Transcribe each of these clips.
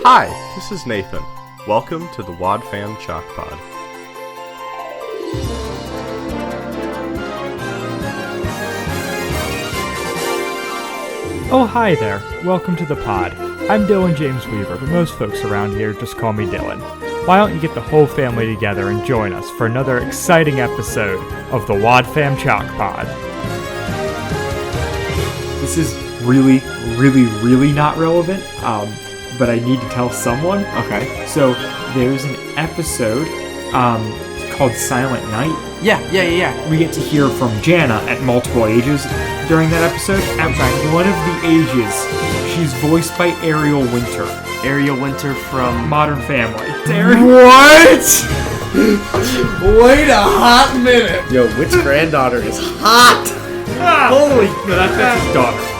Hi, this is Nathan. Welcome to the Wad Fam Chalk Pod. Oh, hi there. Welcome to the pod. I'm Dylan James Weaver, but most folks around here just call me Dylan. Why don't you get the whole family together and join us for another exciting episode of the Wad Fam Chalk Pod. This is really not relevant, but I need to tell someone. Okay. So, there's an episode called Silent Night. Yeah. We get to hear from Jana at multiple ages during that episode. At one of the ages, she's voiced by Ariel Winter. Ariel Winter from Modern Family. What? Wait a hot minute. Yo, which granddaughter is hot? Holy... No, that's his daughter.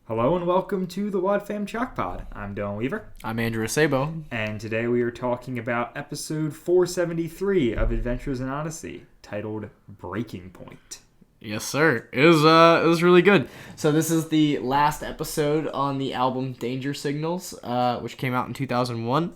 Hello and welcome to the Wad Fam Chalk Pod. I'm Dylan Weaver. I'm Andrew Sabo. And today we are talking about episode 473 of Adventures in Odyssey, titled Breaking Point. Yes, sir. It was really good. So this is the last episode on the album Danger Signals, which came out in 2001.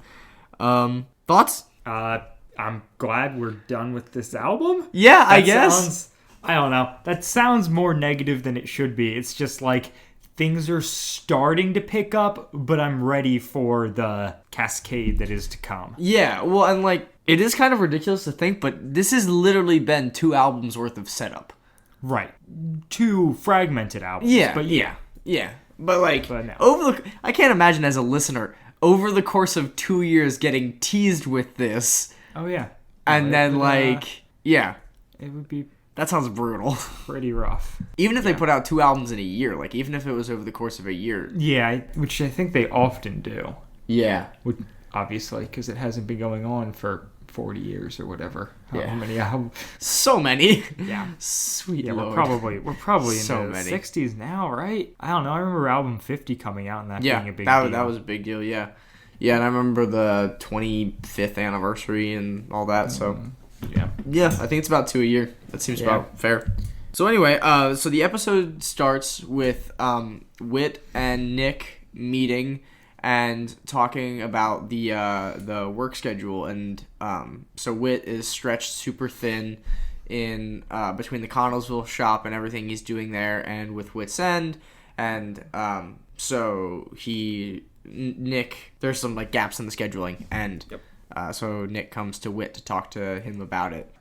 Thoughts? I'm glad we're done with this album. Yeah, I guess. I don't know. That sounds more negative than it should be. It's just like things are starting to pick up, but I'm ready for the cascade that is to come. Yeah, well, and like, it is kind of ridiculous to think, but this has literally been 2 albums worth of setup. Right. 2 fragmented albums. Yeah, but yeah. But like, no. I can't imagine as a listener, over the course of 2 years getting teased with this. Oh, yeah. And then yeah. It would be... That sounds brutal. Pretty rough. Even if they put out 2 albums in a year, like even if it was over the course of a year. Yeah, which I think they often do. Yeah. Obviously, because it hasn't been going on for 40 years or whatever. Yeah. How many albums? So many. Yeah. Sweet yeah, Lord. we're probably So in the many. 60s now, right? I don't know. I remember album 50 coming out and that being a big that, deal. that was a big deal, yeah. Yeah, and I remember the 25th anniversary and all that, so... Yeah, I think it's about 2 a year. That seems about fair. So anyway, so the episode starts with Whit and Nick meeting and talking about the work schedule, and so Whit is stretched super thin in between the Connellsville shop and everything he's doing there, and with Whit's End, and so Nick, there's some like gaps in the scheduling, and so Nick comes to Whit to talk to him about it.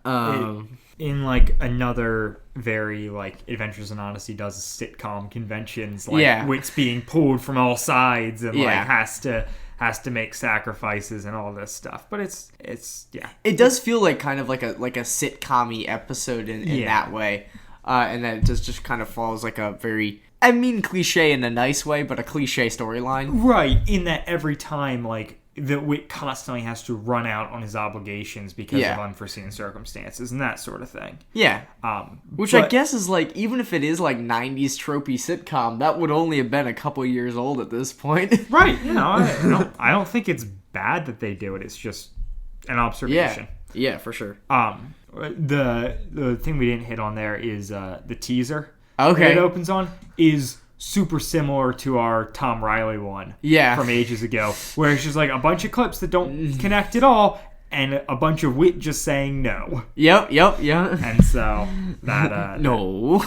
In like another very like Adventures in Odyssey does sitcom conventions, like Whit's being pulled from all sides and like has to make sacrifices and all this stuff. But it's it does feel like kind of like a sitcom-y episode in that way, and then it just kind of follows like a very, I mean, cliche in a nice way, but a cliche storyline. Right, in that every time like that Whit constantly has to run out on his obligations because of unforeseen circumstances and that sort of thing. Yeah. Which I guess is like, even if it is like 90s tropey sitcom, that would only have been a couple years old at this point. Right. You know, I don't think it's bad that they do it. It's just an observation. Yeah, for sure. The thing we didn't hit on there is the teaser. Okay. That it opens on is super similar to our Tom Riley one from ages ago, where it's just like a bunch of clips that don't connect at all and a bunch of Whit just saying no. Yep. And so that no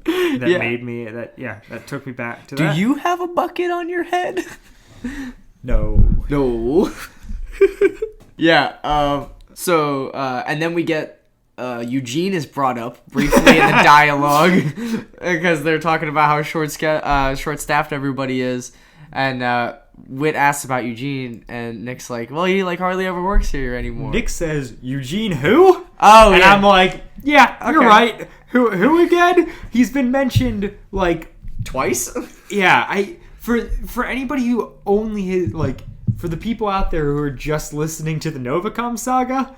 that made me that took me back to that. Do you have a bucket on your head? No. Yeah. So and then we get Eugene is brought up briefly in the dialogue because they're talking about how short-staffed everybody is, and Whit asks about Eugene, and Nick's like, well, he like hardly ever works here anymore. Nick says, Eugene who? Oh, and yeah. I'm like, yeah, you're right. Who again? He's been mentioned like twice. Yeah, for anybody who only has, like, for the people out there who are just listening to the Novacom saga.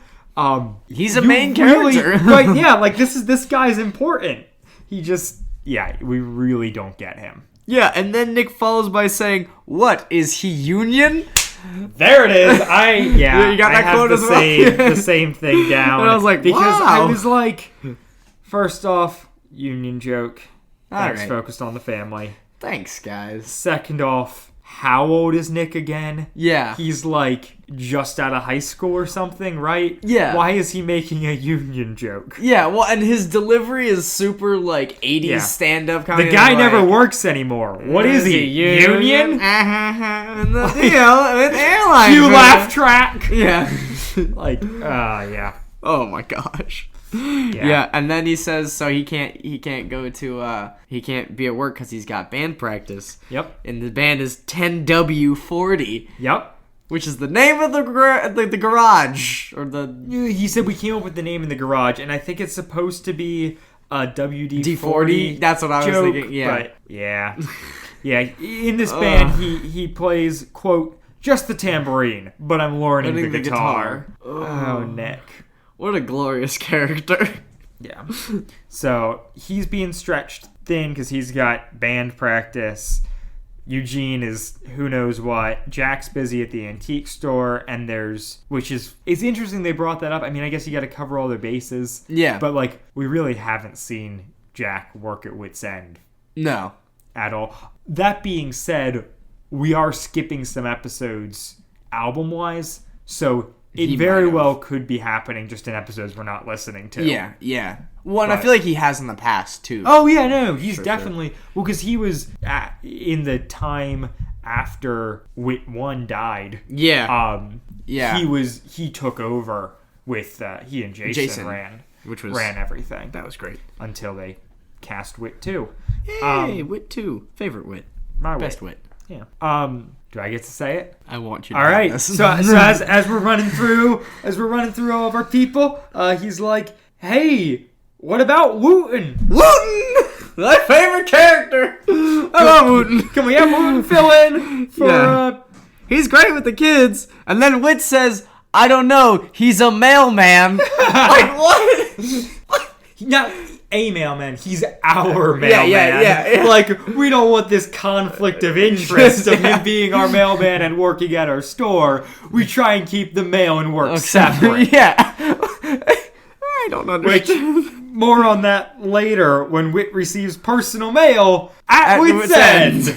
He's a main character. Right, yeah, like this guy's important. He just, we really don't get him. Yeah, and then Nick follows by saying, what, is he Union? There it is. You got that quote as well. The same thing down. And I was like, because wow. I was like, first off, union joke. Thanks, focused on the family. Thanks, guys. Second off, how old is Nick again? Yeah. He's like just out of high school or something, right? Yeah. Why is he making a union joke? Yeah, well, and his delivery is super like 80s stand-up comedy. The guy never works anymore. What is he? Union? And the deal with airlines. You laugh track. Yeah. Yeah. Oh my gosh. Yeah, and then he says so he can't go to he can't be at work because he's got band practice. Yep. And the band is 10W40. Yep. Which is the name of the garage or the. He said we came up with the name in the garage, and I think it's supposed to be a WD-40. That's what I was thinking. Yeah. But yeah. In this band, he plays quote just the tambourine, but I'm learning the guitar. Oh, Nick. What a glorious character. Yeah. So he's being stretched thin because he's got band practice. Eugene is who knows what. Jack's busy at the antique store, and it's interesting they brought that up. I mean, I guess you got to cover all their bases. Yeah. But we really haven't seen Jack work at wit's end. No. At all. That being said, we are skipping some episodes album-wise, so it very well could be happening just in episodes we're not listening to. Yeah. Well, and I feel like he has in the past, too. Oh, yeah, no. He's definitely... Sure. Well, because he was in the time after Wit 1 died. Yeah. He took over with... he and Jason ran everything. That was great. Until they cast Wit 2. Hey, Wit 2. Favorite Wit. My Best Wit. Yeah. Do I get to say it? I want you to. All right. So as we're running through all of our people, he's like, "Hey, what about Wooten? Wooten, my favorite character. I love Wooten. Can we have Wooten fill in for? He's great with the kids." And then Wit says, "I don't know. He's a mailman." Like what? Not a mailman. He's our mailman. Yeah. We don't want this conflict of interest of him being our mailman and working at our store. We try and keep the mail and work separate. Yeah. I don't understand. More on that later when Wit receives personal mail at Wit's End.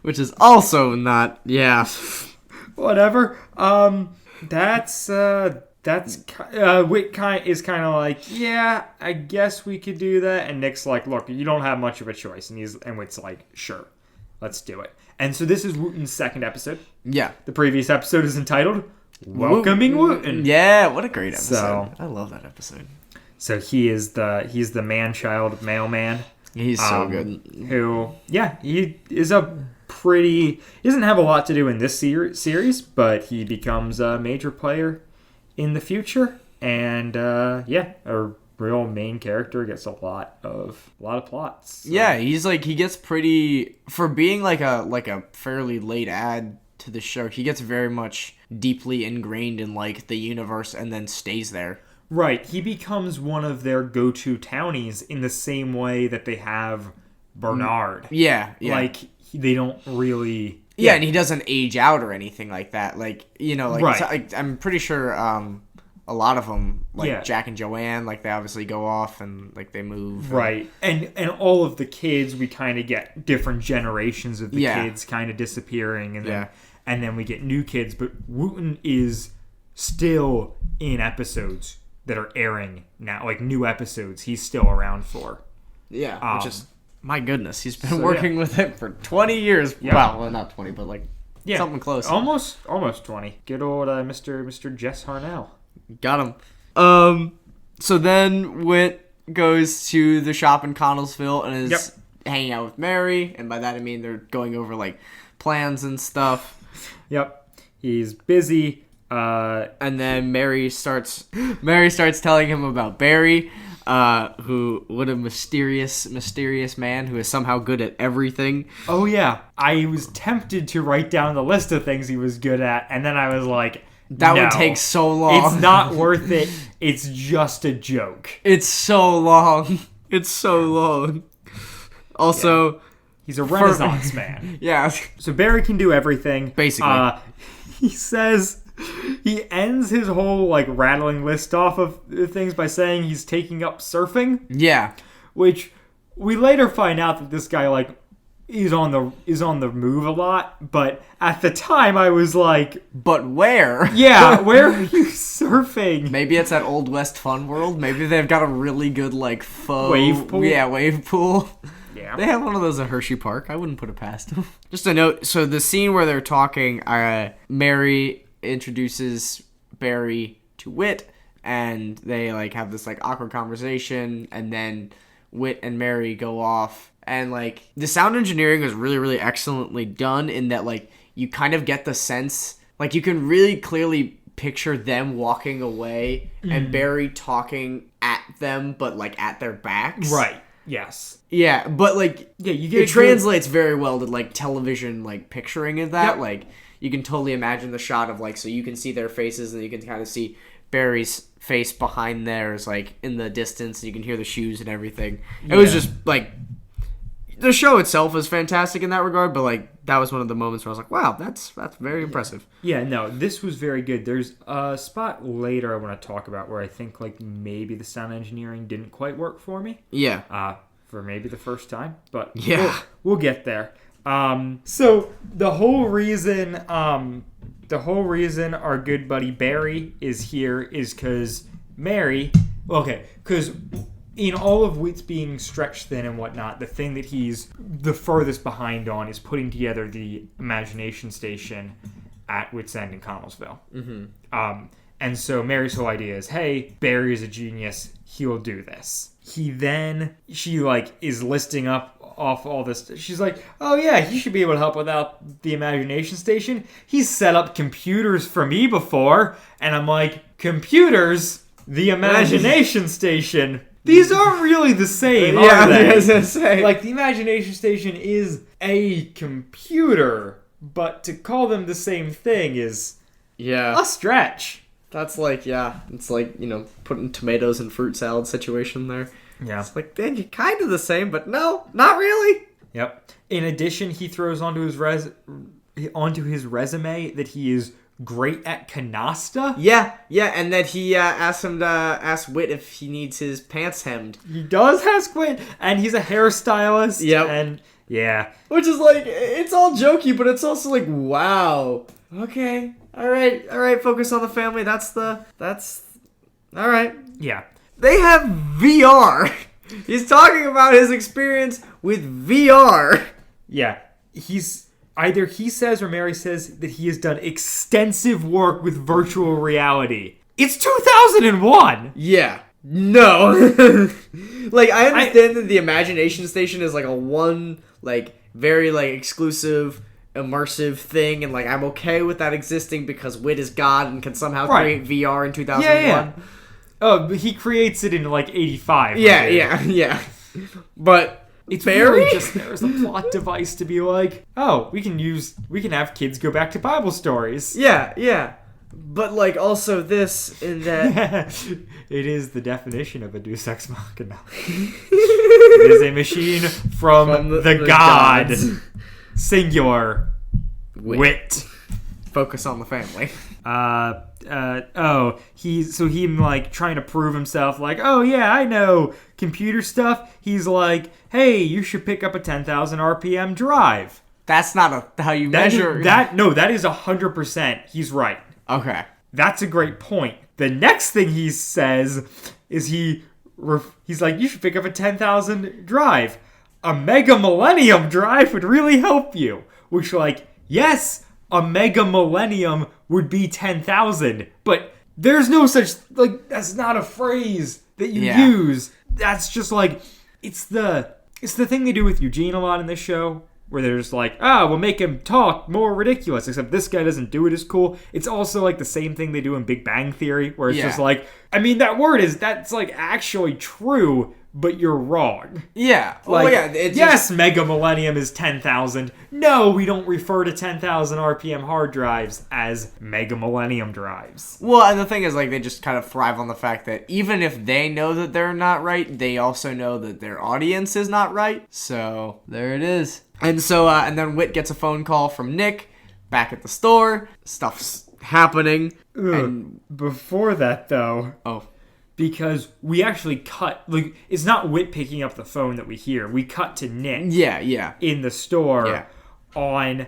Which is also not, Whatever. Wit is kind of like, yeah, I guess we could do that. And Nick's like, look, you don't have much of a choice. And Wit's like, sure, let's do it. And so this is Wooten's second episode. Yeah. The previous episode is entitled Welcoming Wooten. Yeah, what a great episode. I love that episode. So he's the man-child mailman. He's so good. Who, he is he doesn't have a lot to do in this series, but he becomes a major player in the future, and a real main character, gets a lot of plots. So. Yeah, he gets pretty, for being like a fairly late add to the show, he gets very much deeply ingrained in like the universe and then stays there. Right, he becomes one of their go-to townies in the same way that they have Bernard. Yeah. They don't really... Yeah, and he doesn't age out or anything like that. Right. I'm pretty sure a lot of them, Jack and Joanne, they obviously go off and they move. Right, and all of the kids, we kind of get different generations of the kids kind of disappearing, and then we get new kids. But Wooten is still in episodes that are airing now, new episodes. He's still around for. Yeah, which is. My goodness, he's been working with it for 20 years. Yep. Well, not 20, but something close. Almost 20. Good old Mr. Jess Harnell. Got him. So then Wit goes to the shop in Connellsville and is hanging out with Mary, and by that I mean they're going over plans and stuff. Yep. He's busy. And then Mary starts telling him about Barry. What a mysterious man who is somehow good at everything. Oh, yeah. I was tempted to write down the list of things he was good at, and then I was like, that would take so long. It's not worth it. It's just a joke. It's so long. Also, he's a Renaissance man. Yeah. So Barry can do everything. Basically. He says... He ends his whole rattling list off of things by saying he's taking up surfing. Yeah. Which we later find out that this guy, like, is on the move a lot, but at the time I was like, but where? Yeah, where are you surfing? Maybe it's at Old West Fun World. Maybe they've got a really good like faux wave pool. Yeah, wave pool. Yeah, they have one of those at Hershey Park. I wouldn't put it past them. Just a note. So the scene where they're talking, Mary introduces Barry to Whit, and they like have this like awkward conversation, and then Whit and Mary go off. And, like, the sound engineering was really, really excellently done in that, like, you kind of get the sense, like, you can really clearly picture them walking away and Barry talking at them, but, like, at their backs. Right. Yes. Yeah, but, like, you get it translates very well to, like, television, like, picturing of that. Yep. Like, you can totally imagine the shot of, like, so you can see their faces and you can kind of see Barry's face behind theirs, like, in the distance, and you can hear the shoes and everything. It was just, like... The show itself is fantastic in that regard, but like that was one of the moments where I was like, "Wow, that's very impressive." Yeah, no, this was very good. There's a spot later I want to talk about where I think like maybe the sound engineering didn't quite work for me. Yeah. For maybe the first time, but yeah, we'll get there. So the whole reason our good buddy Barry is here is because Mary. Okay, because. In all of Whit's being stretched thin and whatnot, the thing that he's the furthest behind on is putting together the Imagination Station at Whit's End in Connellsville. Mm-hmm. And so Mary's whole idea is, hey, Barry is a genius. He'll do this. She like is listing off all this. She's like, oh yeah, he should be able to help without the Imagination Station. He's set up computers for me before. And I'm like, computers? The Imagination Station? These aren't really the same, are they? I was gonna say. Like, the Imagination Station is a computer, but to call them the same thing is a stretch. That's like, it's like, putting tomatoes in fruit salad situation there. Yeah. It's like, dang, you're kind of the same, but no, not really. Yep. In addition, he throws onto his resume that he is great at canasta. Yeah, and that he ask Whit if he needs his pants hemmed. He does ask Whit, and he's a hairstylist. Yep. And yeah. Which is like, it's all jokey, but it's also like, wow. Okay. All right, focus on the family. That's all right. Yeah. They have VR. He's talking about his experience with VR. Yeah. Either he says or Mary says that he has done extensive work with virtual reality. It's 2001! Yeah. No. Like, I understand that the Imagination Station is, like, a one, like, very, like, exclusive, immersive thing, and, like, I'm okay with that existing because Whit is God and can somehow create VR in 2001. Yeah. Oh, but he creates it in, like, 85. Yeah. But... It's Barry? Really just there as a plot device to be like, oh, we can have kids go back to Bible stories. Yeah. But, like, also this in that... It is the definition of a Deus Ex Machina. It is a machine from the god. Singular. Wit. Focus on the family. He like trying to prove himself, like, oh yeah, I know computer stuff. He's like, hey, you should pick up a 10,000 RPM drive. That's not how you measure that. No, that is 100%. He's right. Okay, that's a great point. The next thing he says is he's like, you should pick up a 10,000 drive. A Mega Millennium drive would really help you. Which, like, yes, a Mega Millennium would be 10,000, but there's no such, like, that's not a phrase that you use. That's just like, it's the thing they do with Eugene a lot in this show, where they're just like, we'll make him talk more ridiculous, except this guy doesn't do it as cool. It's also like the same thing they do in Big Bang Theory, where it's just like, I mean, that's like actually true, but you're wrong. Yeah. Like, yes, Mega Millennium is 10,000. No, we don't refer to 10,000 RPM hard drives as Mega Millennium drives. Well, and the thing is, like, they just kind of thrive on the fact that even if they know that they're not right, they also know that their audience is not right. So, there it is. And so, and then Whit gets a phone call from Nick back at the store. Stuff's happening. And before that, though... Oh. because we actually cut, like, it's not Whit picking up the phone that we hear. We cut to Nick. Yeah. In the store on,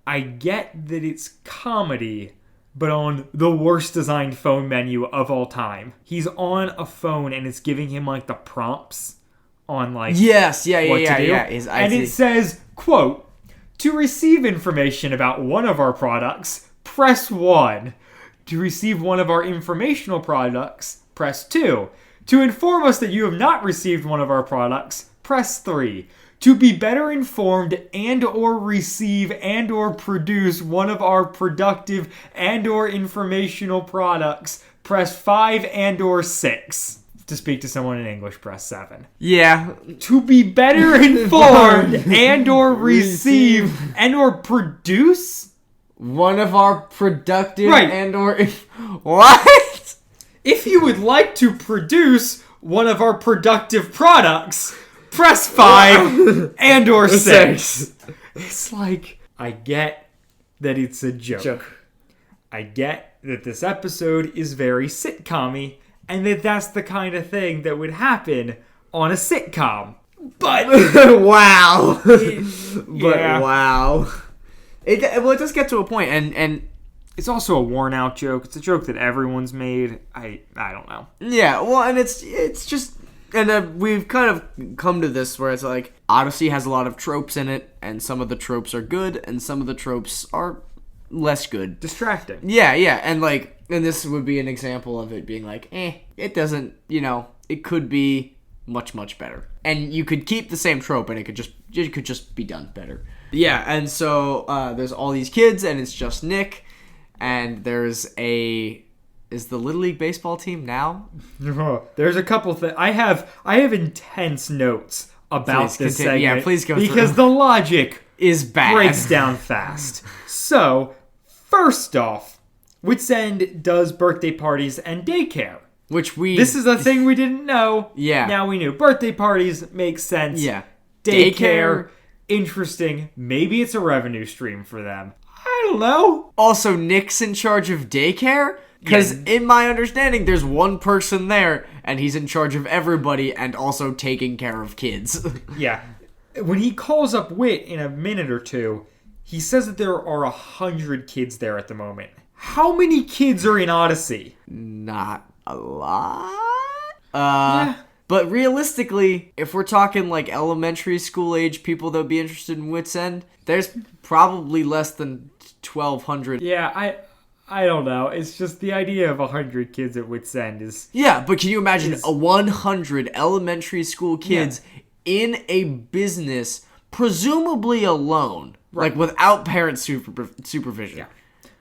I get that it's comedy, but on the worst designed phone menu of all time. He's on a phone and it's giving him like the prompts on like what to do. And it says, quote, "To receive information about one of our products, press 1. To receive one of our informational products, press 2. To inform us that you have not received one of our products, press 3. To be better informed and or receive and or produce one of our productive and or informational products, press 5 and or 6. To speak to someone in English, press 7. Yeah. To be better informed and or receive and or produce one of our productive and or... What? If you would like to produce one of our productive products, press 5 and or 6. It's like, I get that it's a joke. I get that this episode is very sitcom-y, and that that's the kind of thing that would happen on a sitcom. But wow. Wow. It does get to a point, and it's also a worn out joke. It's a joke that everyone's made. I don't know. Yeah, well, and it's just, and we've kind of come to this where it's like Odyssey has a lot of tropes in it, and some of the tropes are good, and some of the tropes are less good, distracting. Yeah, and like, and this would be an example of it being like, it doesn't, it could be much better, and you could keep the same trope, and it could just be done better. Yeah, and so there's all these kids, and it's just Nick, and is the Little League baseball team now? There's a couple things. I have intense notes about this segment. Yeah, please go because the logic is bad. Breaks down fast. So, first off, Wits End does birthday parties and daycare. This is a thing we didn't know. Yeah. Now we knew. Birthday parties makes sense. Yeah. Daycare, interesting. Maybe it's a revenue stream for them. I don't know. Also, Nick's in charge of daycare? Because in my understanding, there's one person there, and he's in charge of everybody and also taking care of kids. Yeah. When he calls up Whit in a minute or two, he says that there are 100 kids there at the moment. How many kids are in Odyssey? Not a lot. But realistically, if we're talking like elementary school age people that would be interested in Wits End, there's probably less than 1,200. Yeah, I don't know. It's just the idea of 100 kids at Wits End is... Yeah, but can you imagine 100 elementary school kids in a business, presumably alone, like without parent supervision?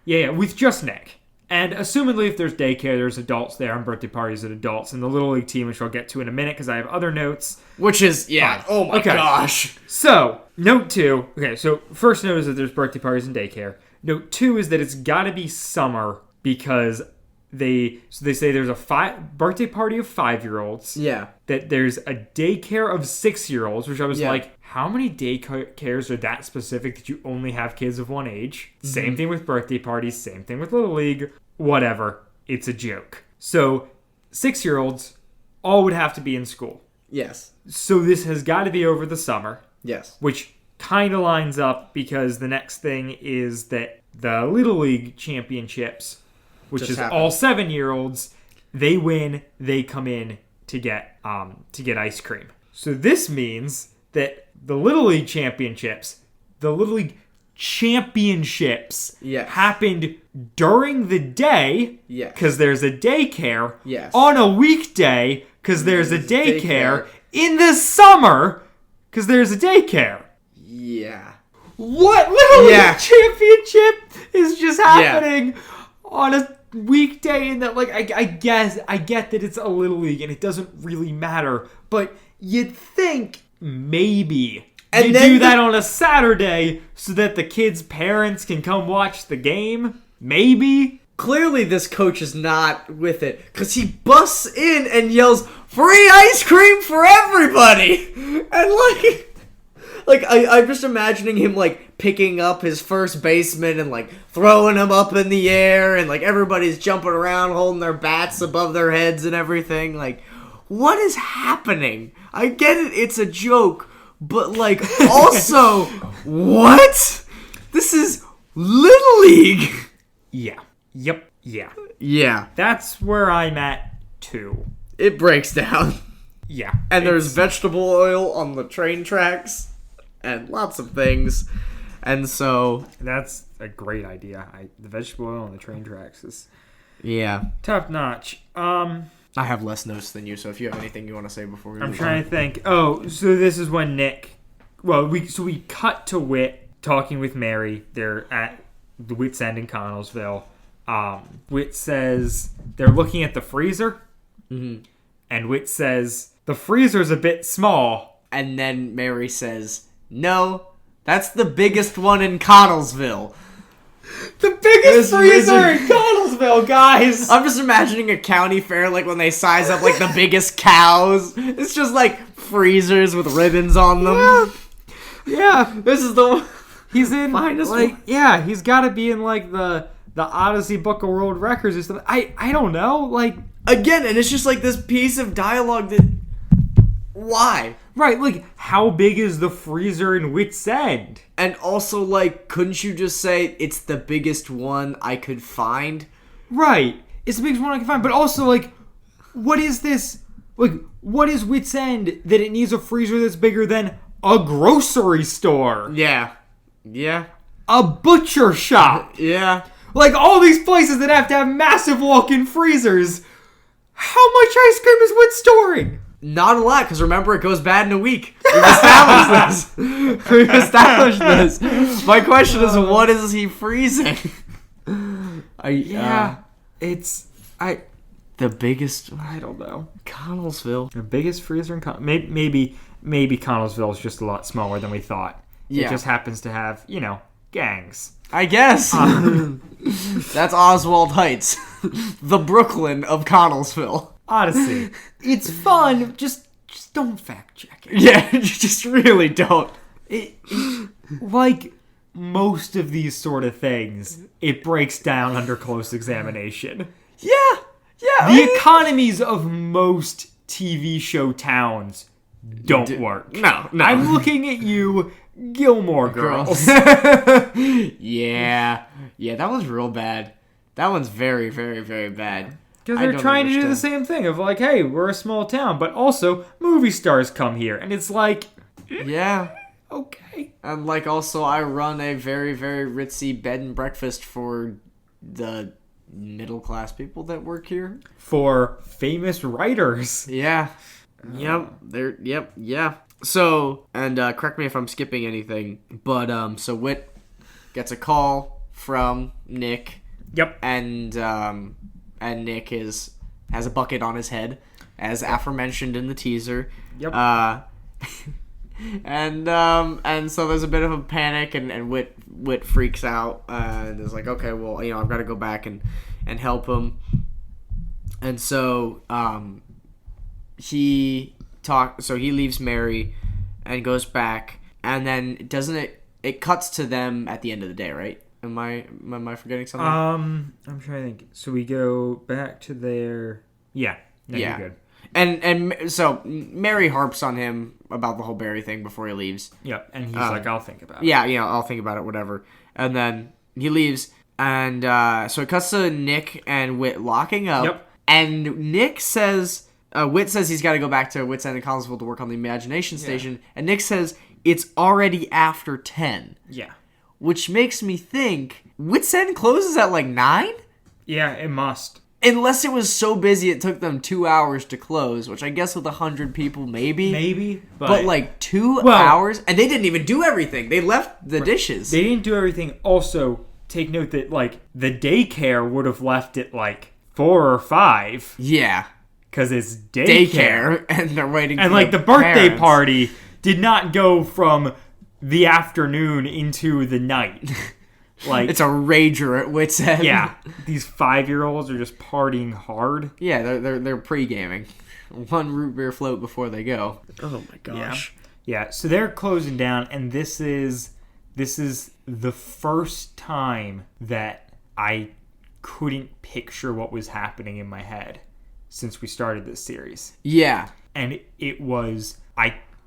Yeah, with just Nick. And assumedly if there's daycare, there's adults there and birthday parties at adults. And the Little League team, which I'll get to in a minute because I have other notes. Which is, oh my gosh. So, note 2. Okay, so first note is that there's birthday parties and daycare. Note 2 is that it's got to be summer because they say there's a birthday party of 5-year-olds. Yeah. That there's a daycare of 6-year-olds, which I was like, how many daycares are that specific that you only have kids of one age? Mm-hmm. Same thing with birthday parties, same thing with Little League, whatever. It's a joke. So 6-year-olds all would have to be in school. Yes. So this has got to be over the summer. Yes. Which kind of lines up because the next thing is that the Little League championships, which just is happened. All 7-year-olds, they win, they come in to get ice cream. So this means that the Little League championships happened during the day because there's a daycare. Yes. On a weekday because there's a daycare. In the summer because there's a daycare. Yeah. What Little League championship is just happening on a weekday? And that, like, I get that it's a Little League and it doesn't really matter, but you'd think maybe you do that on a Saturday so that the kids' parents can come watch the game. Maybe. Clearly this coach is not with it because he busts in and yells, "Free ice cream for everybody!" And Like, I'm just imagining him, like, picking up his first baseman and, like, throwing him up in the air, and, like, everybody's jumping around, holding their bats above their heads and everything. Like, what is happening? I get it, it's a joke, but, like, also, what? This is Little League. Yeah. Yep. Yeah. Yeah. That's where I'm at, too. It breaks down. Yeah. And there's vegetable oil on the train tracks, and lots of things. And so... That's a great idea. The vegetable oil on the train tracks is... Yeah. Top notch. I have less notes than you, so if you have anything you want to say before we I'm trying to think. Oh, so this is when Nick... Well, we cut to Whit talking with Mary. They're at the Whit's End in Connellsville. Whit says they're looking at the freezer. Mm-hmm. And Whit says, the freezer's a bit small. And then Mary says, no, that's the biggest one in Connellsville. The biggest freezer in Connellsville, guys! I'm just imagining a county fair, like, when they size up, like, the biggest cows. It's just, like, freezers with ribbons on them. Yeah. This is the... He's in, finest like, one. yeah, he's got to be in, like, the Odyssey Book of World Records or something. I don't know, like... Again, and it's just, like, this piece of dialogue that... Why? Right, like, how big is the freezer in Whit's End? And also, like, couldn't you just say, it's the biggest one I could find? Right, it's the biggest one I can find, but also, like, what is this... Like, what is Whit's End that it needs a freezer that's bigger than a grocery store? Yeah. Yeah. A butcher shop? Yeah. Like, all these places that have to have massive walk-in freezers. How much ice cream is Whit storing? Not a lot, because remember, it goes bad in a week. We've established this. We've established this. My question is, what is he freezing? It's... The biggest... I don't know. Connellsville. The biggest freezer in maybe Connellsville is just a lot smaller than we thought. Yeah. It just happens to have, gangs. I guess. That's Oswald Heights. The Brooklyn of Connellsville. Odyssey. It's fun. Just don't fact check it. Yeah, you just really don't. Like most of these sort of things, it breaks down under close examination. Yeah. The economies of most TV show towns don't work. No. I'm looking at you, Gilmore Girls. Yeah, that one's real bad. That one's very, very, very bad. Because they're trying to do the same thing of like, hey, we're a small town, but also movie stars come here. And it's like... Yeah. Okay. And like also I run a very, very ritzy bed and breakfast for the middle class people that work here. For famous writers. Yeah. Yeah. So, and correct me if I'm skipping anything, but so Whit gets a call from Nick. Yep. And Nick has a bucket on his head, as aforementioned in the teaser. Yep. And so there's a bit of a panic, and Whit freaks out and is like, okay, well, I've got to go back and help him. And so he leaves Mary and goes back, and then it cuts to them at the end of the day, right? Am I forgetting something? I'm trying to think. So we go back to their... Yeah. You're good. And so Mary harps on him about the whole Barry thing before he leaves. Yep, and he's like, I'll think about it. Yeah, I'll think about it, whatever. And then he leaves, and so it cuts to Nick and Whit locking up. Yep. And Nick says... Whit says he's got to go back to Whit's End in Connellsville to work on the Imagination Station. And Nick says it's already after 10. Yeah. Which makes me think, Whit's End closes at like 9? Yeah, it must. Unless it was so busy it took them 2 hours to close, which I guess with 100 people, maybe. Maybe. But like 2 hours? And they didn't even do everything. They left the dishes. They didn't do everything. Also, take note that like the daycare would have left at like 4 or 5. Yeah. Because it's daycare. And they're waiting and for like the birthday parents. party did not go from the afternoon into the night. Like it's a rager at Whit's End. Yeah. These 5-year-olds are just partying hard. Yeah, they're pre-gaming. 1 root beer float before they go. Oh my gosh. Yeah, so they're closing down, and this is the first time that I couldn't picture what was happening in my head since we started this series. Yeah. And it was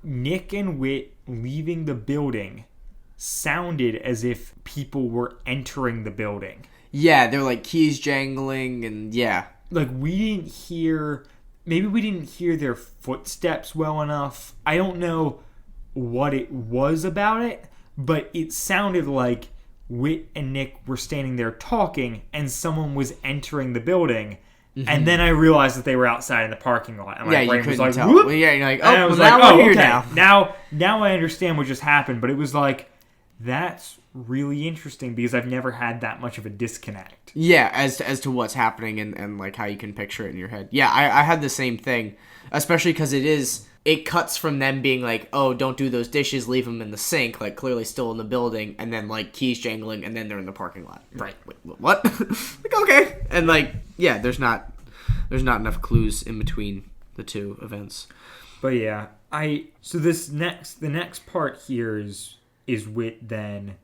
Nick and Whit leaving the building sounded as if people were entering the building. Yeah, they're like keys jangling and yeah. Like we didn't hear their footsteps well enough. I don't know what it was about it, but it sounded like Whit and Nick were standing there talking and someone was entering the building. Mm-hmm. And then I realized that they were outside in the parking lot. And my brain was like, tell. Well, yeah, you're like, oh, and I was well, like, now we're here okay. Now I understand what just happened. But it was like, that's really interesting because I've never had that much of a disconnect. Yeah, as to what's happening and like how you can picture it in your head. Yeah, I had the same thing, especially because it cuts from them being like, oh, don't do those dishes, leave them in the sink, like clearly still in the building, and then like keys jangling, and then they're in the parking lot. Right. Wait, what? Like, okay. And like, yeah, there's not enough clues in between the two events. But yeah, so the next part here is Whit then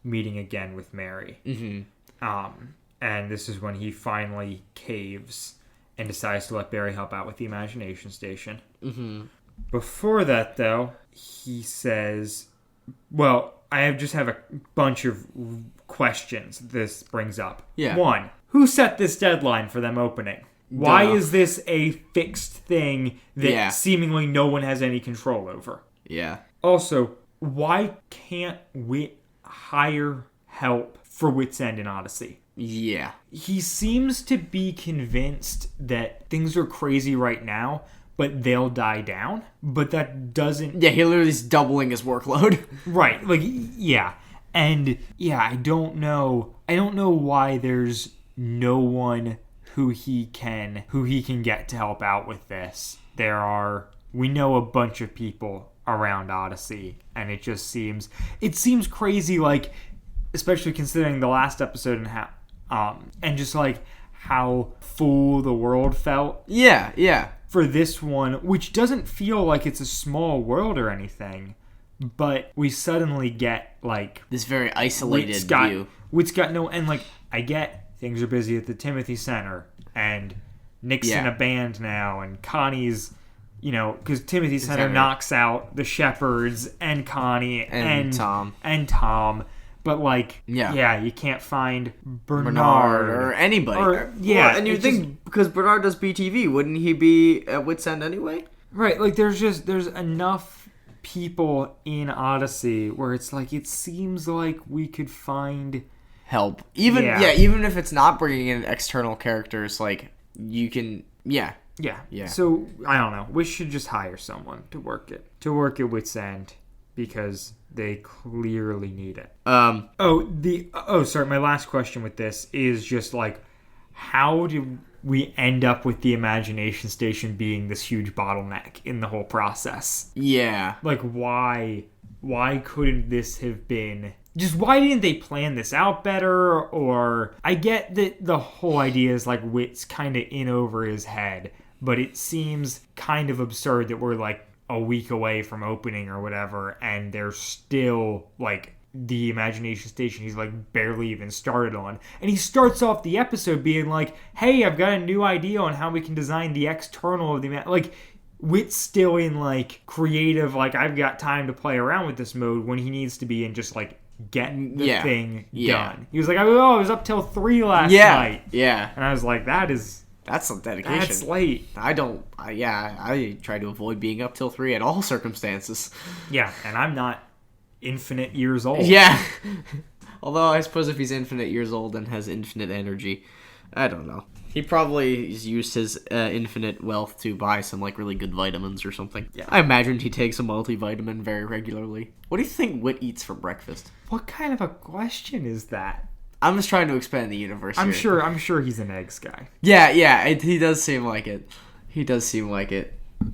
meeting again with Mary. Mm-hmm. And this is when he finally caves and decides to let Barry help out with the imagination station. Mm-hmm. Before that, though, he says, well, I just have a bunch of questions this brings up. Yeah. 1, who set this deadline for them opening? Why is this a fixed thing that seemingly no one has any control over? Yeah. Also, why can't Whit hire help for Whit's End in Odyssey? Yeah. He seems to be convinced that things are crazy right now, but they'll die down. But that doesn't... Yeah, he literally is doubling his workload. Right. Like, yeah. And, yeah, I don't know why there's no one who he can get to help out with this. We know a bunch of people around Odyssey, and it seems crazy, like, especially considering the last episode and just like how full the world felt. Yeah. For this one, which doesn't feel like it's a small world or anything, but we suddenly get like this very isolated view. Whit's got no, and like I get things are busy at the Timothy Center, and Nick's in a band now, and Connie's, because Timothy Center knocks out the Shepherds and Connie and Tom. But, like, you can't find Bernard or anybody. And you think, because Bernard does BTV, wouldn't he be at Whit's End anyway? Right, like, there's enough people in Odyssey where it's like, it seems like we could find... help. Even if it's not bringing in external characters, like, you can... Yeah. So, I don't know. We should just hire someone to work at Whit's End, because... they clearly need it. Sorry. My last question with this is just like, how do we end up with the imagination station being this huge bottleneck in the whole process? Yeah. Like, why couldn't this have been... just why didn't they plan this out better? Or I get that the whole idea is like Whit's kind of in over his head, but it seems kind of absurd that we're like a week away from opening or whatever, and there's still like the imagination station he's like barely even started on, and he starts off the episode being like, hey, I've got a new idea on how we can design the external of the like Whit's still in like creative, like I've got time to play around with this mode, when he needs to be in just like get the thing done. He was like, I was up till 3 last night. And I was like, that's some dedication. That's late. I try to avoid being up till 3 at all circumstances. Yeah, and I'm not infinite years old. Yeah. Although I suppose if he's infinite years old and has infinite energy, I don't know. He probably used his infinite wealth to buy some like really good vitamins or something. Yeah. I imagined he takes a multivitamin very regularly. What do you think Whit eats for breakfast? What kind of a question is that? I'm just trying to expand the universe here. I'm sure he's an eggs guy. Yeah, he does seem like it.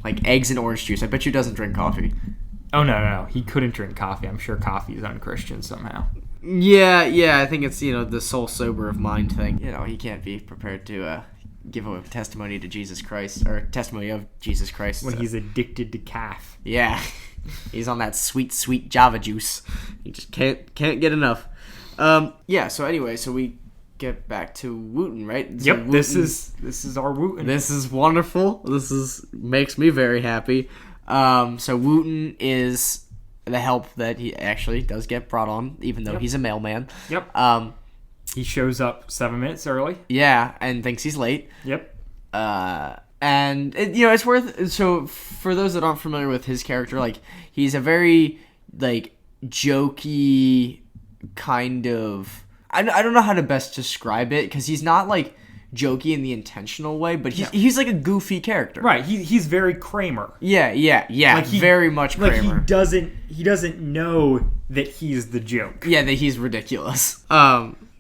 Like eggs and orange juice. I bet you doesn't drink coffee. Oh, no. He couldn't drink coffee. I'm sure coffee is unchristian somehow. Yeah, I think it's, the soul sober of mind thing. He can't be prepared to give a testimony to Jesus Christ, or testimony of Jesus Christ. When he's addicted to calf. Yeah. He's on that sweet, sweet Java juice. He just can't get enough. So anyway, so we get back to Wooten, right? So yep, this is our Wooten. This is wonderful. Makes me very happy. So Wooten is the help that he actually does get brought on, even though he's a mailman. Yep. He shows up 7 minutes early. Yeah, and thinks he's late. Yep. And it's worth. So for those that aren't familiar with his character, like he's a very like jokey kind of. I don't know how to best describe it because he's not like jokey in the intentional way, but he's like a goofy character. Right. He's very Kramer. Yeah. Like very much Kramer. Like he doesn't know that he's the joke. Yeah, that he's ridiculous.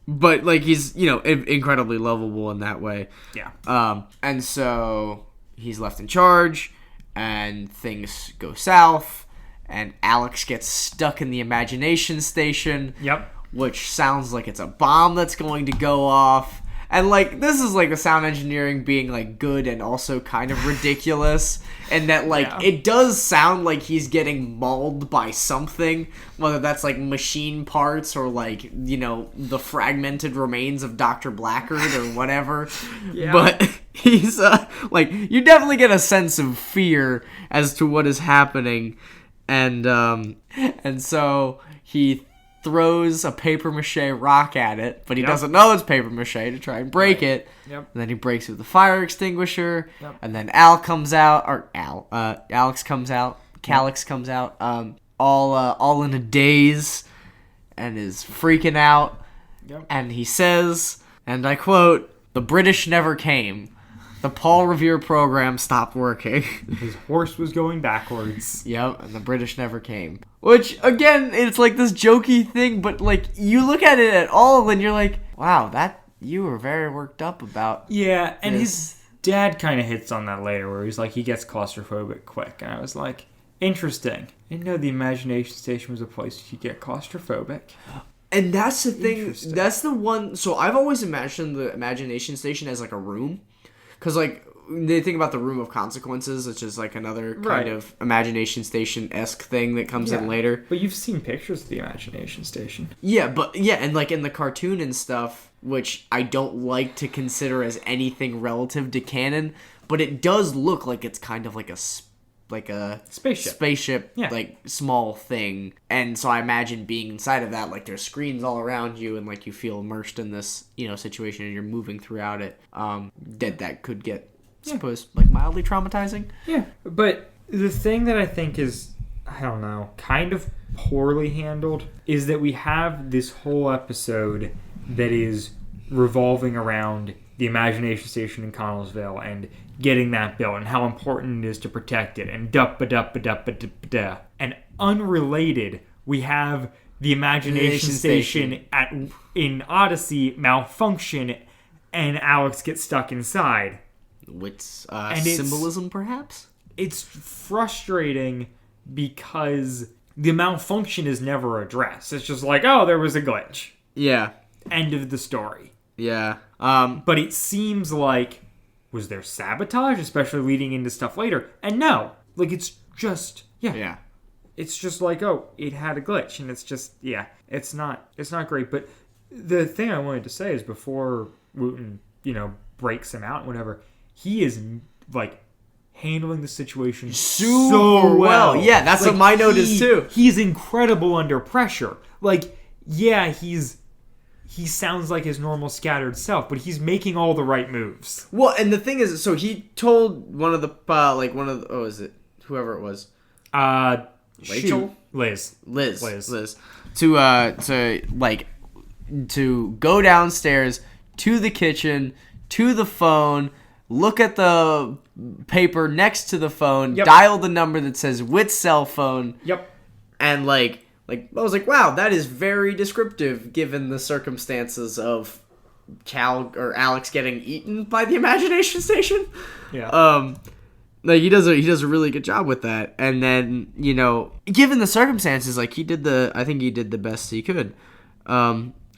But like he's incredibly lovable in that way. Yeah. And so he's left in charge, and things go south, and Alex gets stuck in the imagination station. Yep. Which sounds like it's a bomb that's going to go off. And, like, this is, like, the sound engineering being, like, good and also kind of ridiculous. And that, like, it does sound like he's getting mauled by something. Whether that's, like, machine parts or, like, the fragmented remains of Dr. Blackguard or whatever. Yeah. But he's, like, you definitely get a sense of fear as to what is happening. And so he throws a papier-mâché rock at it, but he doesn't know it's papier-mâché to try and break it. Yep. And then he breaks it with a fire extinguisher. Yep. And then Alex comes out, Calix comes out, all in a daze, and is freaking out. Yep. And he says, and I quote, "The British never came. The Paul Revere program stopped working." His horse was going backwards. Yep, and the British never came. Which, again, it's like this jokey thing, but, like, you look at it at all, and you're like, wow, you were very worked up about. Yeah, and his dad kind of hits on that later, where he's like, he gets claustrophobic quick, and I was like, interesting. I didn't know the imagination station was a place you could get claustrophobic. And that's the thing, that's the one, so I've always imagined the imagination station as, like, a room. Because, like, they think about the Room of Consequences, which is, like, another kind of imagination station-esque thing that comes in later. But you've seen pictures of the imagination station. Yeah, and, like, in the cartoon and stuff, which I don't like to consider as anything relative to canon, but it does look like it's kind of like a spaceship, like, small thing. And so I imagine being inside of that, like, there's screens all around you, and, like, you feel immersed in this, situation, and you're moving throughout it. That could get, I suppose, like, mildly traumatizing. Yeah, but the thing that I think is, I don't know, kind of poorly handled is that we have this whole episode that is revolving around the imagination station in Connellsville and getting that built and how important it is to protect it and da-ba-da-ba-da-ba-da-ba-da. And unrelated, we have the imagination station in Odyssey malfunction and Alex gets stuck inside. With symbolism, perhaps? It's frustrating because the malfunction is never addressed. It's just like, oh, there was a glitch. Yeah. End of the story. Yeah. But it seems like, was there sabotage, especially leading into stuff later? And no. Like, it's just, Yeah. It's just like, oh, it had a glitch. And it's just, it's not great. But the thing I wanted to say is before Wooten, breaks him out and whatever, he is, like, handling the situation so well. Yeah, that's like, what my note is, too. He's incredible under pressure. Like, he sounds like his normal scattered self, but he's making all the right moves. Well, and the thing is, so he told whoever it was. Rachel? Liz. To go downstairs to the kitchen, to the phone, look at the paper next to the phone, dial the number that says Witt's cell phone. Yep. And like I was like, wow, that is very descriptive given the circumstances of Alex getting eaten by the imagination station. Yeah. Like he does a really good job with that. And then, given the circumstances, like I think he did the best he could.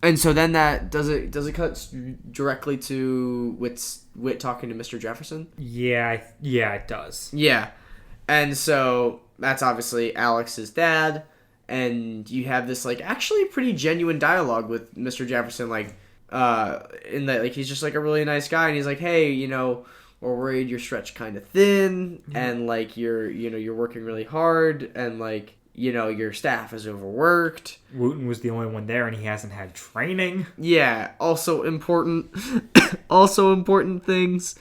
And so then that does it cut directly to Witt talking to Mr. Jefferson? Yeah, it does. Yeah. And so that's obviously Alex's dad. And you have this, like, actually pretty genuine dialogue with Mr. Jefferson, like, in that, like, he's just, like, a really nice guy. And he's like, hey, you know, we're worried you're stretched kind of thin. And, like, you're working really hard. And, like, you know, your staff is overworked. Wooten was the only one there, and he hasn't had training. Yeah, also important things.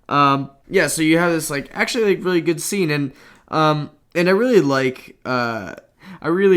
Yeah, so you have this, like, actually, like, really good scene, and I really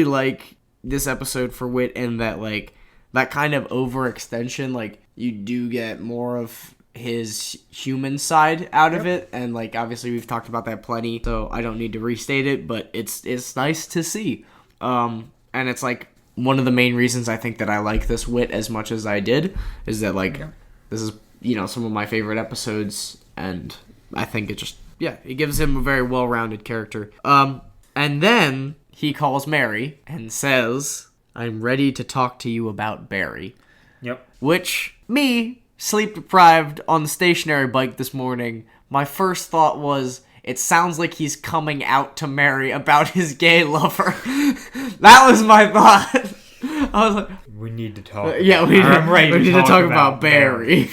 like this episode for Whit in that, like, that kind of overextension, like, you do get more of his human side out of it, and, like, obviously we've talked about that plenty, so I don't need to restate it, but it's nice to see. And it's, like, one of the main reasons I think that I like this Whit as much as I did is that, like, this is, you know, some of my favorite episodes, and I think it just, it gives him a very well-rounded character. And then he calls Mary and says, I'm ready to talk to you about Barry. Yep. Which, sleep deprived on the stationary bike this morning, my first thought was, it sounds like he's coming out to Mary about his gay lover. That was my thought. I was like, we need to talk. We need to talk about Barry.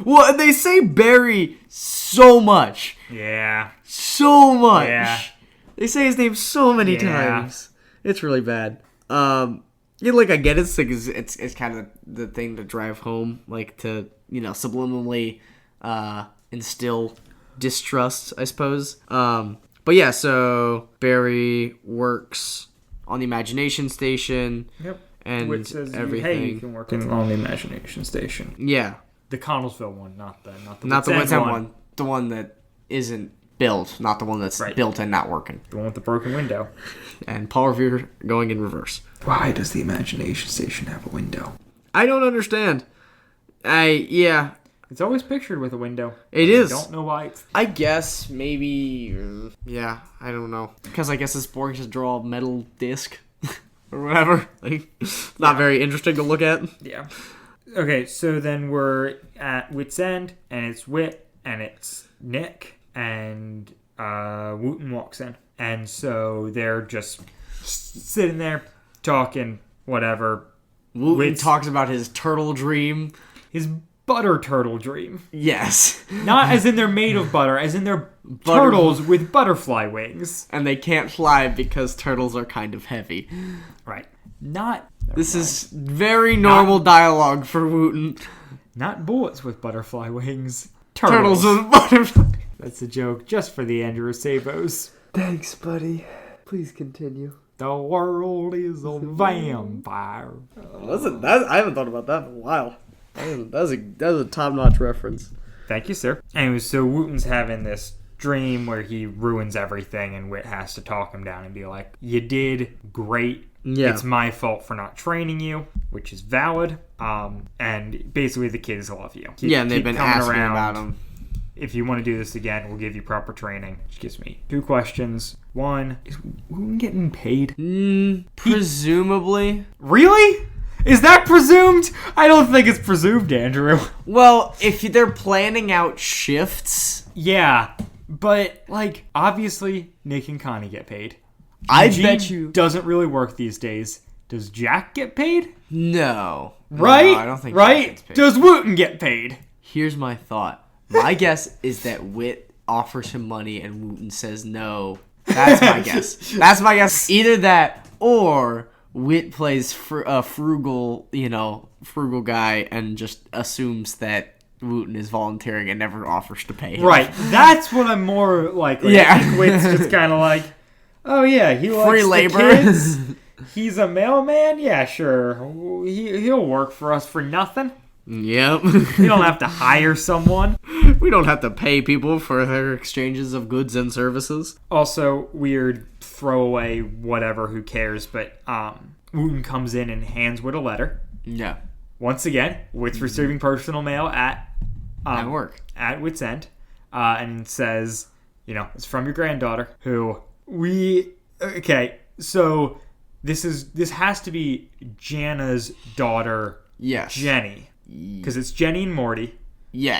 Well, they say Barry so much. Yeah. So much. Yeah. They say his name so many times. It's really bad. Like, I get it. It's kind of the thing to drive home, like, to, you know, subliminally instill distrust, I suppose. But yeah, so Barry works on the Imagination Station. Yep. And Which says, everything. Hey, you can work on the Imagination Station. Yeah. The Connellsville one, not the Wits End one. The one that isn't built, not the one that's built and not working. The one with the broken window. And Paul Revere going in reverse. Why does the Imagination Station have a window? I don't understand. It's always pictured with a window. It is. I don't know why. I guess maybe. I don't know. Because I guess it's boring to draw a metal disc or whatever. Like, not very interesting to look at. Yeah. Okay, so then we're at Wit's End, and it's Whit, and it's Nick, and Wooten walks in. And so they're just sitting there, talking, whatever. Wooten talks about his turtle dream. His butter turtle dream. Yes. Not as in they're made of butter, as in they're turtles with butterfly wings. And they can't fly because turtles are kind of heavy. Right. This is very normal dialogue for Wooten. Not bullets with butterfly wings. Turtles with butterfly. That's a joke just for the Andrew Sabos. Thanks, buddy. Please continue. The world is a vampire. I haven't thought about that in a while. That was a top-notch reference. Thank you, sir. Anyway, so Wooten's having this dream where he ruins everything, and Whit has to talk him down and be like, you did great. Yeah. It's my fault for not training you, which is valid. And basically the kids love you. And they've been asking about him. If you want to do this again, we'll give you proper training. Which gives me 2 questions. 1, is Wooten getting paid? Presumably. Really? Is that presumed? I don't think it's presumed, Andrew. Well, if they're planning out shifts... Yeah, but, like, obviously, Nick and Connie get paid. I bet you... doesn't really work these days. Does Jack get paid? No. Right? No, I don't think Jack gets paid. Does Wooten get paid? Here's my thought. My guess is that Whit offers him money and Wooten says no. That's my guess. Either that or Whit plays a frugal guy and just assumes that Wooten is volunteering and never offers to pay him. Right. That's what I'm more likely. Yeah. I think Whit's just kind of like, oh yeah, he likes free labor. The kids. He's a mailman? Yeah, sure. He'll work for us for nothing. Yep. We don't have to hire someone. We don't have to pay people for their exchanges of goods and services. Also, weird throwaway whatever, who cares, but Wooten comes in and hands Whit a letter. Yeah. Once again, Whit's receiving personal mail at work. At Wit's End. And says, it's from your granddaughter, who so this has to be Jana's daughter, yes. Jenny. Because it's Jenny and Morty. Yeah.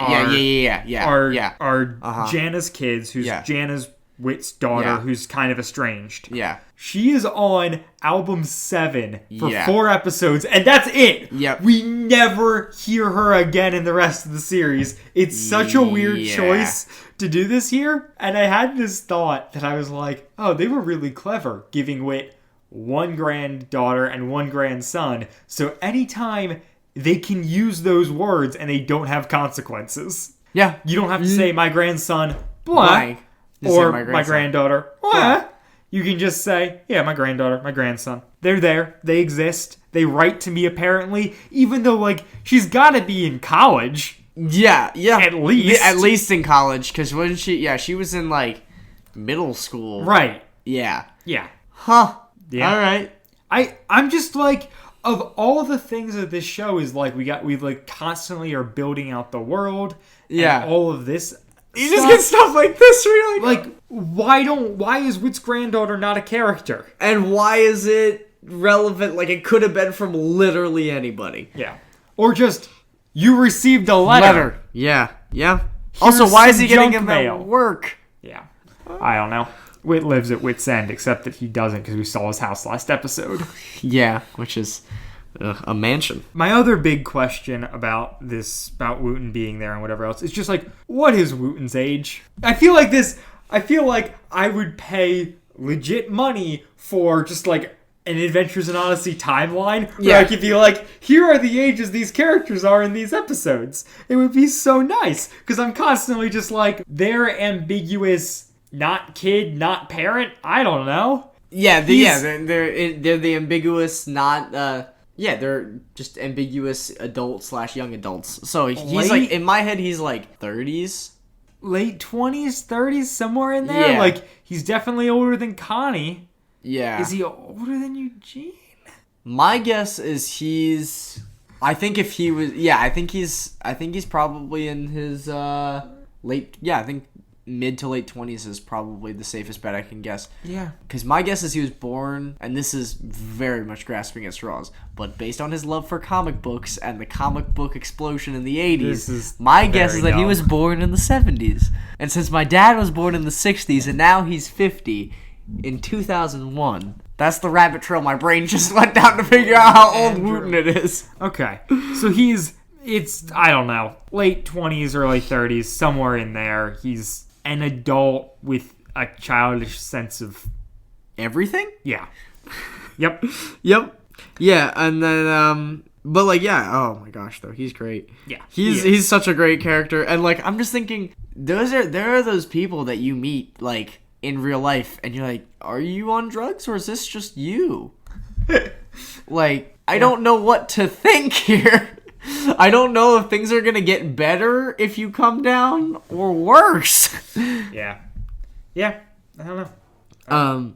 Are Jana's kids, who's Jana's Whit's daughter, who's kind of estranged. Yeah. She is on album 7 for 4 episodes, and that's it. Yep. We never hear her again in the rest of the series. It's such a weird choice to do this here, and I had this thought that I was like, oh, they were really clever giving Whit one granddaughter and one grandson, so anytime they can use those words and they don't have consequences. Yeah. You don't have to say my grandson, blah, or my granddaughter, blah. You can just say, yeah, my granddaughter, my grandson. They're there. They exist. They write to me, apparently, even though, like, she's got to be in college. Yeah. At least. At least in college, because when she was in, like, middle school. Right. Yeah. Yeah. Huh. Yeah. All right. I'm just, like, of all the things that this show is, like, we like, constantly are building out the world. Yeah. And all of this. You just get stuff like this where you're like, why is Whit's granddaughter not a character? And why is it relevant? Like, it could have been from literally anybody. Yeah. Or just, you received a letter. Yeah. Also, why is he getting him at work? Yeah. I don't know. Whit lives at Whit's End, except that he doesn't because we saw his house last episode. Yeah, which is a mansion. My other big question about Wooten being there and whatever else is just like, what is Wooten's age? I feel like I would pay legit money for just like an Adventures in Odyssey timeline. Where I could be like, here are the ages these characters are in these episodes. It would be so nice because I'm constantly just like, they're ambiguous, not kid, not parent. I don't know. Yeah, they're the ambiguous, not. Yeah, they're just ambiguous adult/young adults. So he's like, in my head, he's like 30s. Late 20s, 30s, somewhere in there. Yeah. Like, he's definitely older than Connie. Yeah. Is he older than Eugene? My guess is I think he's probably in his late, I think mid to late 20s is probably the safest bet I can guess. Yeah. Because my guess is he was born, and this is very much grasping at straws, but based on his love for comic books and the comic book explosion in the 80s, my guess is that he was born in the 70s. And since my dad was born in the 60s and now he's 50, in 2001, that's the rabbit trail my brain just went down to figure out how old Wooten it is. Okay. So it's, I don't know, late 20s, early 30s, somewhere in there. He's an adult with a childish sense of everything? Yeah. Yep. Yeah, and then but like, yeah, oh my gosh, though, he's great. Yeah. He's such a great character, and like, I'm just thinking there are those people that you meet like in real life and you're like, are you on drugs or is this just you? Like, I don't know what to think here. I don't know if things are going to get better if you come down or worse. Yeah. I don't know.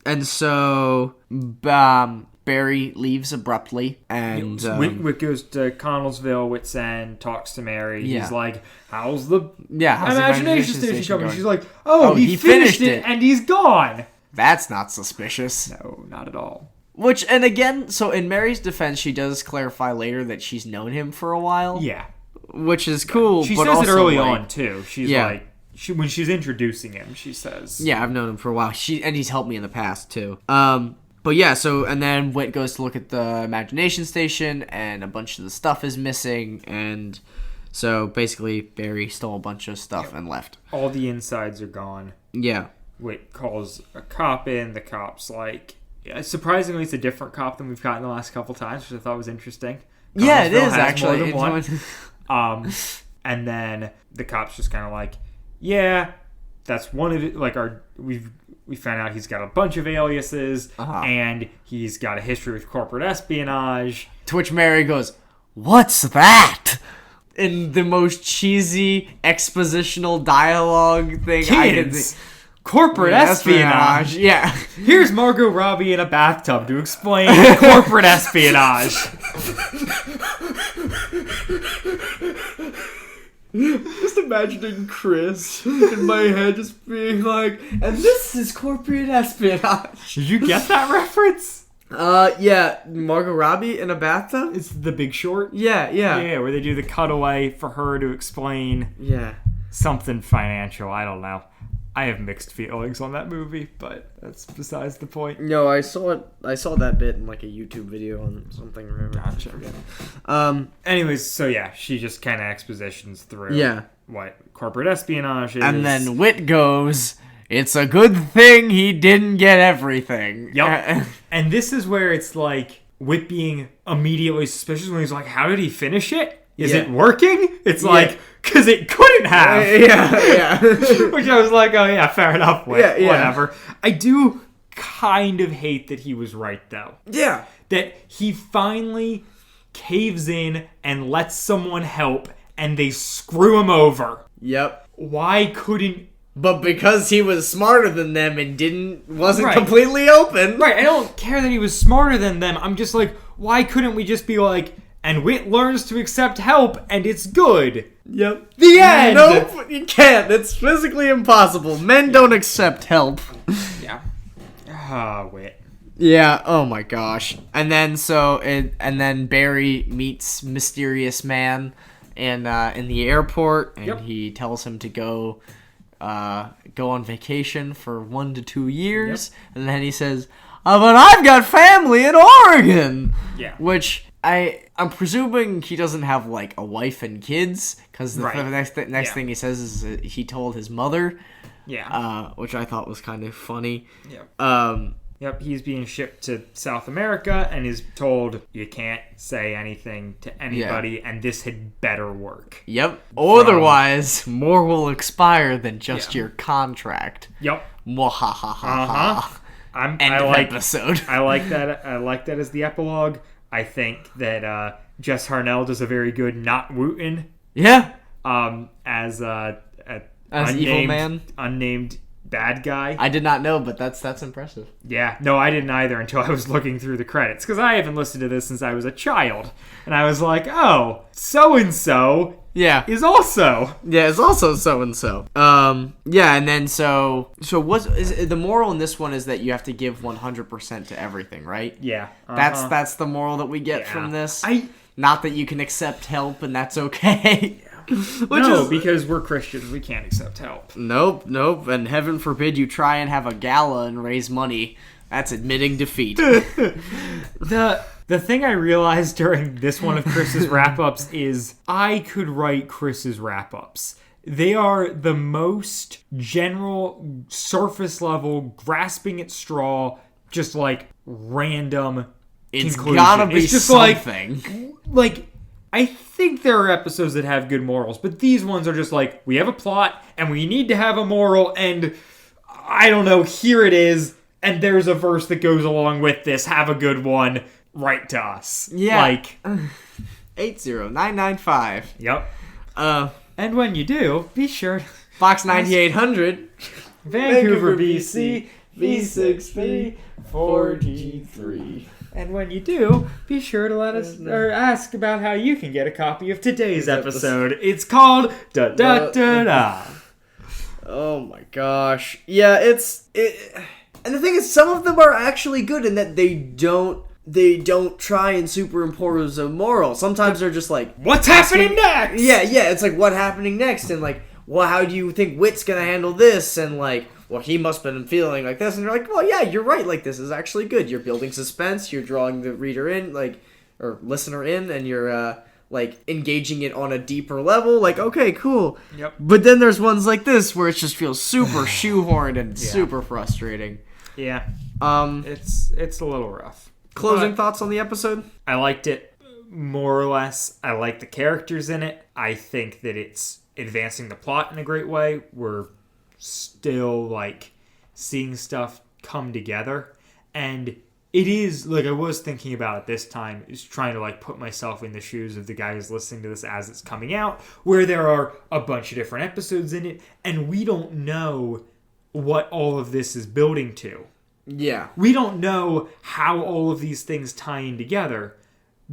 And so Barry leaves abruptly, and Whit goes to Connellsville. Whit's End, talks to Mary. He's like, "How's the imagination station coming?" She's like, "Oh, he finished it, and he's gone." That's not suspicious. No, not at all. Which, and again, so in Mary's defense, she does clarify later that she's known him for a while. Yeah, which is cool. She but says also, it early like, on too. She's like, when she's introducing him, she says, "Yeah, I've known him for a while." And he's helped me in the past too. But yeah, so, and then Whit goes to look at the imagination station, and a bunch of the stuff is missing, and so basically Barry stole a bunch of stuff and left. All the insides are gone. Yeah. Whit calls a cop in. The cop's like, surprisingly, it's a different cop than we've gotten the last couple times, which I thought was interesting. Yeah, it is, actually. And then the cop's just kind of like, yeah, that's one of it. Like, we found out he's got a bunch of aliases, and he's got a history with corporate espionage. To which Mary goes, "What's that?" In the most cheesy expositional dialogue thing I can think. Corporate espionage. Yeah. Here's Margot Robbie in a bathtub to explain corporate espionage. Just imagining Chris in my head just being like, and this is corporate espionage. Did you get that reference? Yeah, Margot Robbie in a bathtub? It's The Big Short? Yeah, where they do the cutaway for her to explain something financial. I don't know. I have mixed feelings on that movie, but that's besides the point. No, I saw it. I saw that bit in like a YouTube video on something. Gotcha. Anyways, so yeah, she just kind of expositions through what corporate espionage is. And then Whit goes, "It's a good thing he didn't get everything." Yep. And this is where it's like Whit being immediately suspicious when he's like, how did he finish it? Is it working? It's like, because it couldn't have. Yeah. Which I was like, oh yeah, fair enough. Whatever. I do kind of hate that he was right, though. Yeah. That he finally caves in and lets someone help, and they screw him over. Yep. Why couldn't... But because he was smarter than them and wasn't completely open. Right, I don't care that he was smarter than them. I'm just like, why couldn't we just be like... And Whit learns to accept help, and it's good. Yep. The end! Nope, you can't. It's physically impossible. Men don't accept help. Yeah. Whit. Yeah, oh my gosh. And then Barry meets Mysterious Man in the airport, and he tells him to go on vacation for 1 to 2 years. Yep. And then he says, but I've got family in Oregon! Yeah. Which... I'm presuming he doesn't have, like, a wife and kids, because the next thing he says is that he told his mother. Yeah. Which I thought was kind of funny. Yep. Yep, he's being shipped to South America and is told you can't say anything to anybody, and this had better work. Yep. Otherwise, more will expire than just your contract. Yep. Mwahahaha. End of episode. I like that. I like that as the epilogue. I think that Jess Harnell does a very good not Wooten. Yeah. As Evil Man, unnamed bad guy. I did not know, but that's impressive. Yeah. No, I didn't either until I was looking through the credits, because I haven't listened to this since I was a child, and I was like, oh, so and so. Yeah. Is also. Yeah, it's also so and so. Yeah, and then so the moral in this one is that you have to give 100% to everything, right? Yeah. That's the moral that we get from this. Not that you can accept help and that's okay. Because we're Christians, we can't accept help. Nope. And heaven forbid you try and have a gala and raise money. That's admitting defeat. The thing I realized during this one of Chris's wrap-ups is I could write Chris's wrap-ups. They are the most general, surface-level, grasping at straw, just like random It's conclusion. Gotta be just something. Like, I think there are episodes that have good morals, but these ones are just like, we have a plot, and we need to have a moral, and I don't know, here it is, and there's a verse that goes along with this, have a good one. Write to us. Yeah. Like 80995. Yep. And when you do, be sure Fox 9800 Vancouver, BC V6B 4G3. And when you do, be sure to let us or ask about how you can get a copy of today's episode. It's called Da Da Da Da. Oh my gosh. Yeah, and the thing is, some of them are actually good in that they don't try and superimpose a moral. Sometimes they're just like, what's happening next? Yeah, it's like, what happening next? And like, well, how do you think Whit's gonna handle this? And like, well, he must have been feeling like this. And you're like, well, yeah, you're right. Like, this is actually good. You're building suspense. You're drawing the reader in, like, or listener in, and you're like engaging it on a deeper level. Like, okay, cool. Yep. But then there's ones like this where it just feels super shoehorned and super frustrating. Yeah. It's a little rough. Closing thoughts on the episode? I liked it more or less. I like the characters in it. I think that it's advancing the plot in a great way. We're still like seeing stuff come together, and it is like, I was thinking about it this time, is trying to like put myself in the shoes of the guy who's listening to this as it's coming out, where there are a bunch of different episodes in it, and we don't know what all of this is building to. Yeah. We don't know how all of these things tie in together,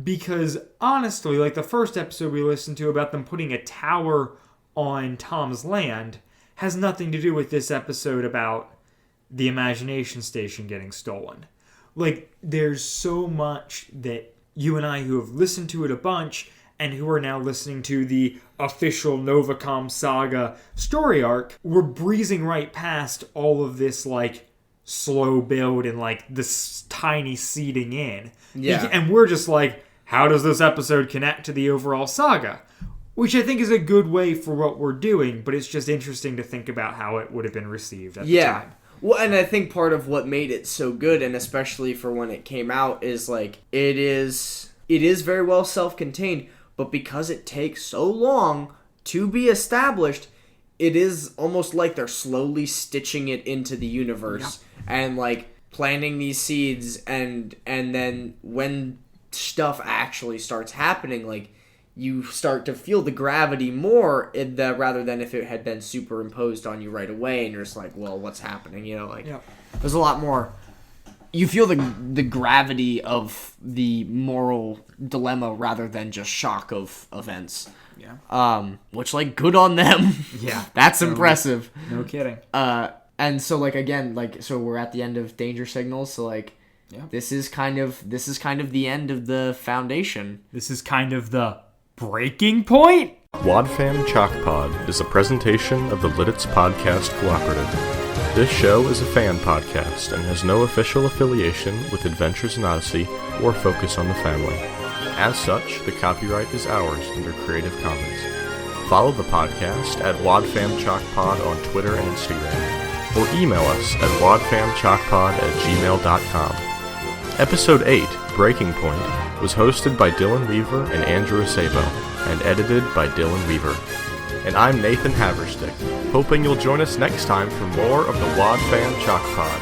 because honestly, like the first episode we listened to about them putting a tower on Tom's land has nothing to do with this episode about the Imagination Station getting stolen. Like, there's so much that you and I who have listened to it a bunch and who are now listening to the official Novacom Saga story arc, we're breezing right past all of this, like, slow build and, like, this tiny seeding in. Yeah. And we're just like, how does this episode connect to the overall saga? Which I think is a good way for what we're doing, but it's just interesting to think about how it would have been received at the time. Well, and I think part of what made it so good, and especially for when it came out, is like it is very well self-contained, but because it takes so long to be established, it is almost like they're slowly stitching it into the universe and like planting these seeds, and then when stuff actually starts happening, like you start to feel the gravity more rather than if it had been superimposed on you right away and you're just like, well, what's happening? You know, like there's a lot more. You feel the gravity of the moral dilemma rather than just shock of events. Yeah. Which, like, good on them. Yeah. That's impressive. No kidding. And so, like, again, like, so we're at the end of Danger Signals, so like this is kind of the end of the Foundation. This is kind of the breaking point? WadFam Chalk Pod is a presentation of the Lidditz Podcast Cooperative. This show is a fan podcast and has no official affiliation with Adventures in Odyssey or Focus on the Family. As such, the copyright is ours under Creative Commons. Follow the podcast at WadFamChalkPod on Twitter and Instagram, or email us at wadfamchalkpod@gmail.com. Episode 8, Breaking Point, was hosted by Dylan Weaver and Andrew Acebo, and edited by Dylan Weaver. And I'm Nathan Haverstick, hoping you'll join us next time for more of the WadFam Chalk Pod.